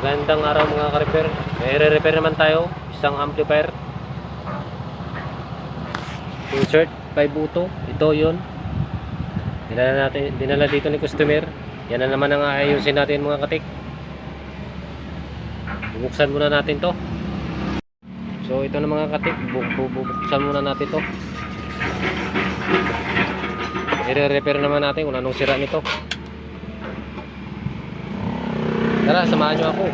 Magandang araw mga ka-repair. May re-repair naman tayo. Isang amplifier. Insert 5 auto. Ito yun. Dinala dito ni customer. Yan na naman ang aayusin natin mga katik. Bubuksan muna natin to. So ito na mga katik. Bubuksan muna natin to. I-repair naman natin kung anong sira nito. Tara, samahan nyo ako.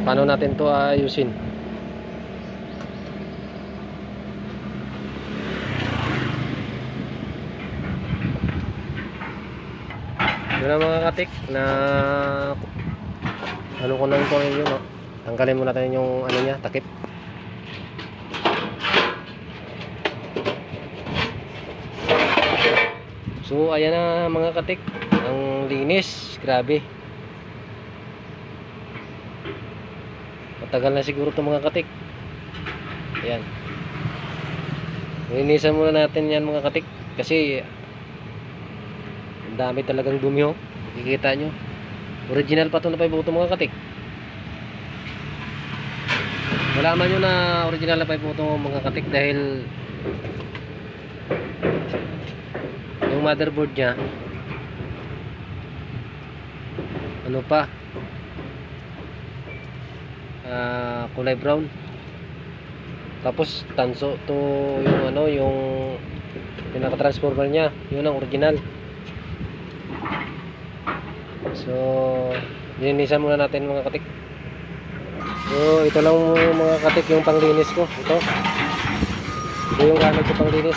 Paano natin to ayusin? Yun na mga katik na ano ko nang ito yun, no? Tanggalin muna natin yung ano niya, takip. So ayan na mga katik, ang linis, grabe. Matagal na siguro itong mga katik. Ayan. Linisan muna natin yan mga katik. Kasi ang dami talagang dumi, oh. Makikita nyo. Original pa ito na 5 auto mga katik. Malaman nyo na original na 5 auto mga katik. Dahil yung motherboard nya ano pa, kulay brown. Tapos tanso to yung ano, yung pinaka-transformer nya, yun ang original. So linisan muna natin mga katik. So ito lang mga katik yung panglinis ko. Ito yung gamit ko panglinis.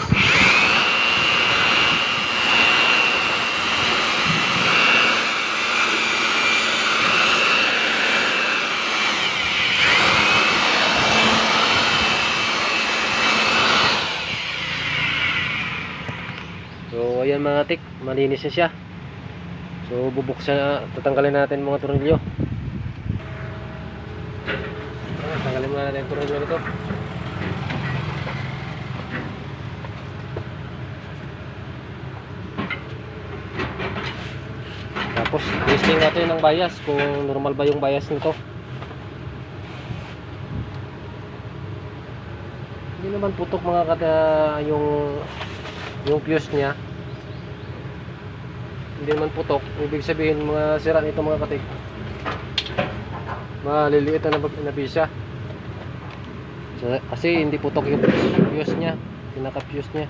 So ayan mga tik, malinis na siya. So bubuksan, tatanggalin natin mga tornilyo. Tanggalin muna natin yung tornilyo nito. Tapos testing natin ng bias, kung normal ba yung bias nito. Hindi naman putok mga kada yung fuse nya. Hindi naman putok, ibig sabihin mga sira nito mga katik, maliliit na bisa. So, kasi hindi putok yung fuse nya, pinaka fuse nya.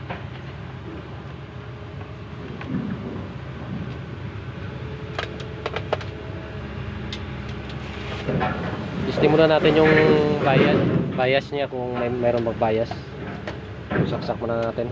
Testing muna natin yung bias nya, kung mayroon mag-bias. Saksak muna natin.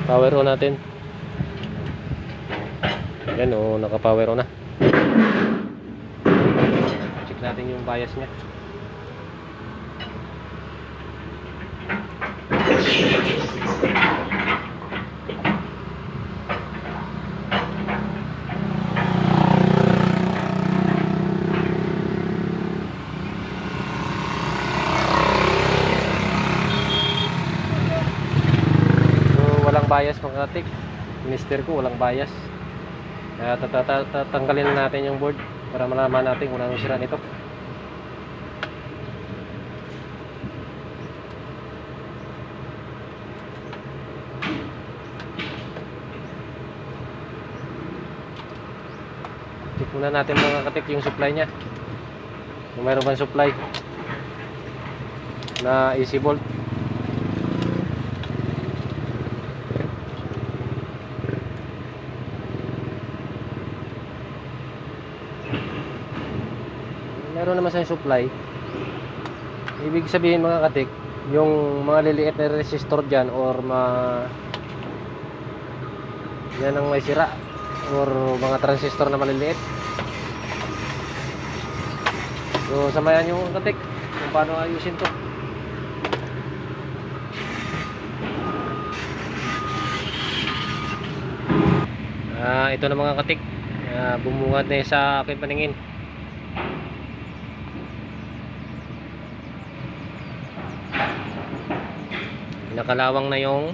Power on natin. Yan o, naka-power on na. Check natin yung bias nya. Walang bias mga katik. Minister ko walang bias. Kaya tatanggalin natin yung board para malaman natin kung anong sira nito. Check muna natin mga katik yung supply nya, kung mayroon bang supply na AC volt. Meron naman sa supply. Ibig sabihin mga katik, yung mga liliit na resistor dyan or yan ang may sira, or mga transistor na maliliit. So samayan yung katik, kung paano ayusin to. Ito na mga katik, bumungad na sa aking paningin. Nakalawang na yung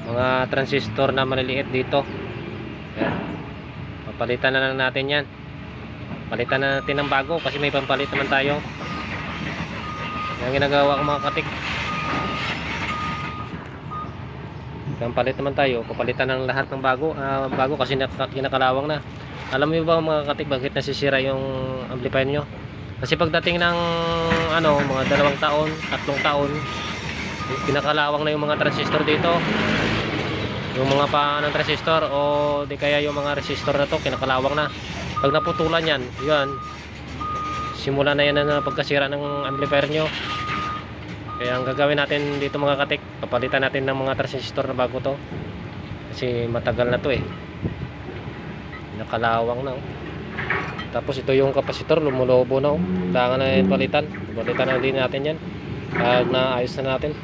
mga transistor na maliliit dito. Ayan. Papalitan na lang natin yan. Palitan na natin ng bago kasi may pampalit naman tayo. Yan ginagawa ko mga katik. Pampalit naman tayo, papalitan ng lahat ng bago, bago kasi nakalawang na. Alam mo ba mga katik bakit nasisira yung amplifier nyo? Kasi pagdating ng mga 2 taon, 3 taon, pinakalawang na yung mga transistor dito. Yung mga ng transistor o di kaya yung mga resistor na to, kinakalawang na. Pag naputulan yan, yun, simula na yan na pagkasira ng amplifier nyo. Kaya ang gagawin natin dito mga katik, papalitan natin ng mga transistor na bago to. Kasi matagal na to eh. Nakalawang na oh. Tapos ito yung kapasitor, lumulobo na oh. Kailangan na yung palitan. Palitan na din natin yan. Pag naayos na natin.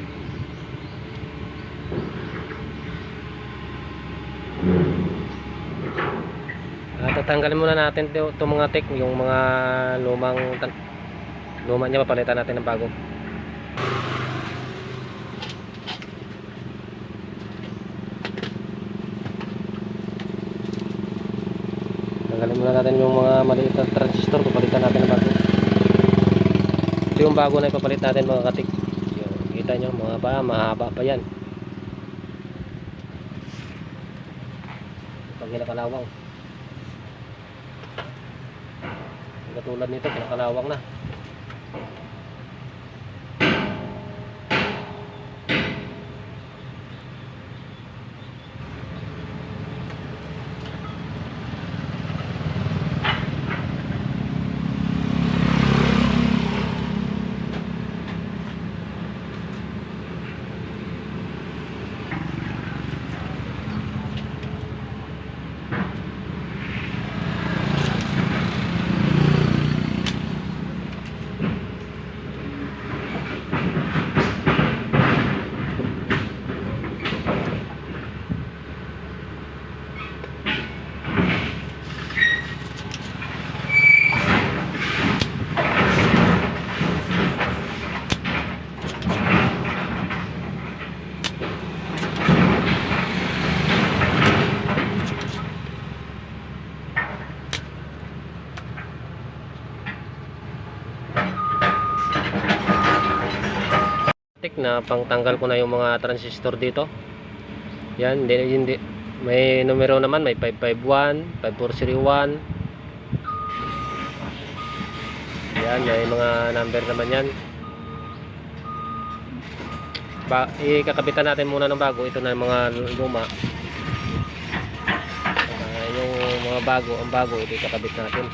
Tatanggalin muna natin ito mga tik, yung mga luma niya, papalitan natin ng bago. Tanggalin muna natin yung mga maliit na transistor, papalitan natin ng bago. Ito yung bago na ipapalit natin mga katik. Yung, kita nyo mga mahaba pa yan. Pag nakalawang, katulad nito, nakalawang na. Na pangtanggal ko na yung mga transistor dito. Yan, hindi may numero naman, may 551, 5401. Yan, may mga number naman yan. Ikakabitan natin muna ng bago. Ito na yung mga luma. Yung mga bago, ang bago ito ikakabit natin.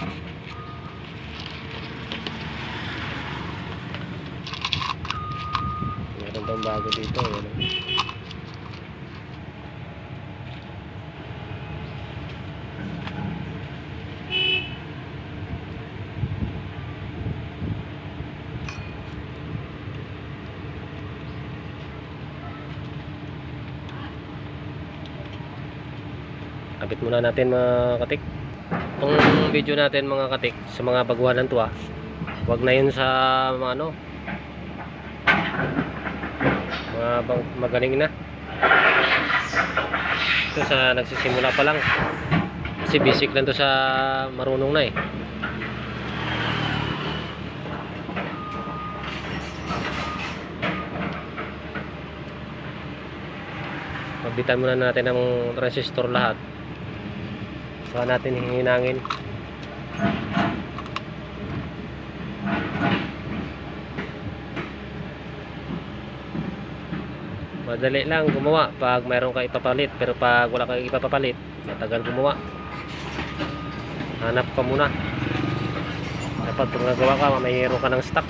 Ang bago dito yan. Kapit muna natin mga katik. Itong video natin mga katik sa mga baguhan ng tuwa, wag na yun sa mga magaling na. Ito sa nagsisimula pa lang, kasi basic lang to sa marunong na eh. Pagbitan muna natin ng transistor lahat, saka natin hihinangin. Madali lang gumawa pag mayroon ka ipapalit, pero pag wala kang ipapalit, matagal gumawa. Hanap ka muna. Dapat kung nagawa ka, mayroon ka ng stock.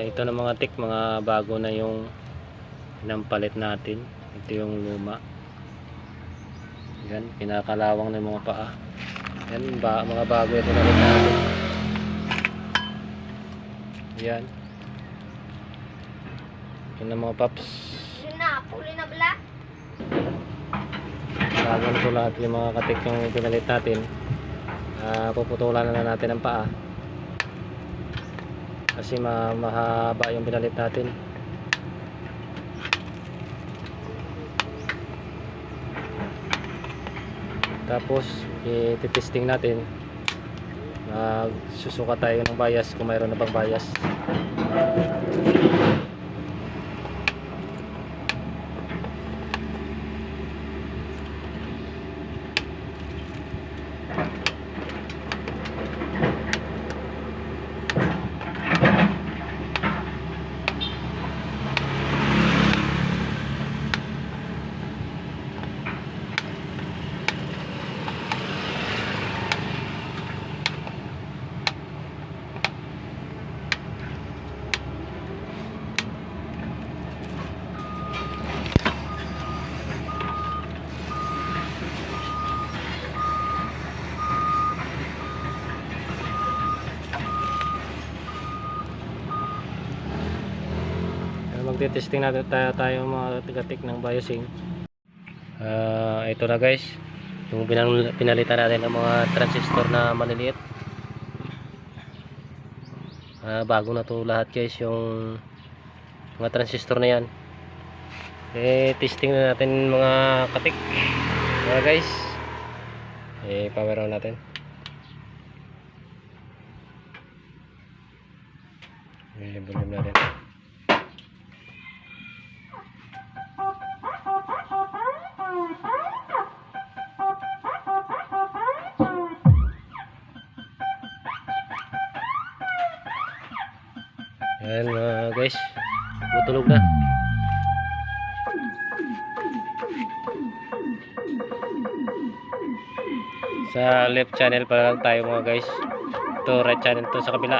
ito na mga tik, mga bago na yung pinampalit natin. Ito yung luma. Yan, kinakalawang na yung mga paa. Yan, mga bago ito na rin natin. Yan. Yan ang mga paps. Puli na bala. Bago na ito lahat yung mga katik yung pinalit natin. Puputulan na natin ang paa. Kasi mahaba yung pinalit natin. Tapos i-testing natin. Susuka tayo ng bias kung mayroon na bang bias. Magte-testing natin tayo mga tigatik ng biosync. Ito na guys, yung pinalitan natin ng mga transistor na maliliit. Bago na to lahat guys, yung mga transistor na yan. Testing na natin mga katik guys. Power on natin. Volume natin. Ayan guys, butulog na. Sa left channel pa lang tayo mga guys. Ito right channel to sa kabila.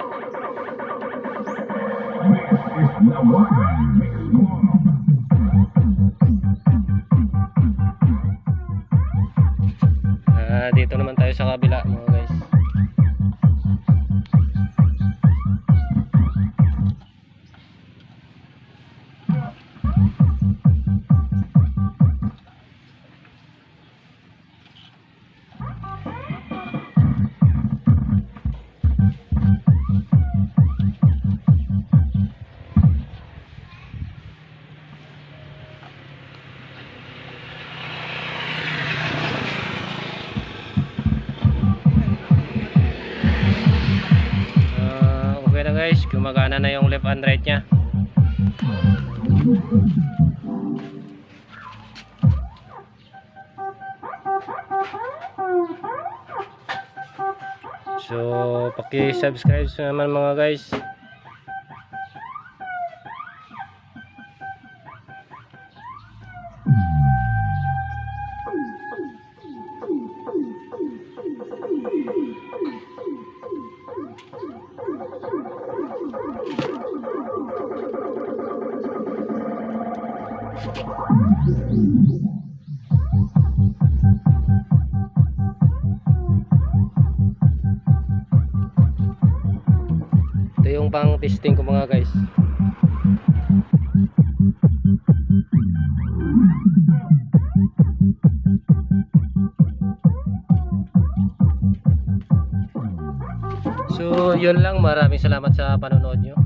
Dito naman tayo sa kabila mga guys. Okay na guys, gumagana na yung left and right nya. So paki-subscribe naman mga guys. Ito yung pang testing ko mga guys. So yun lang, maraming salamat sa panonood nyo.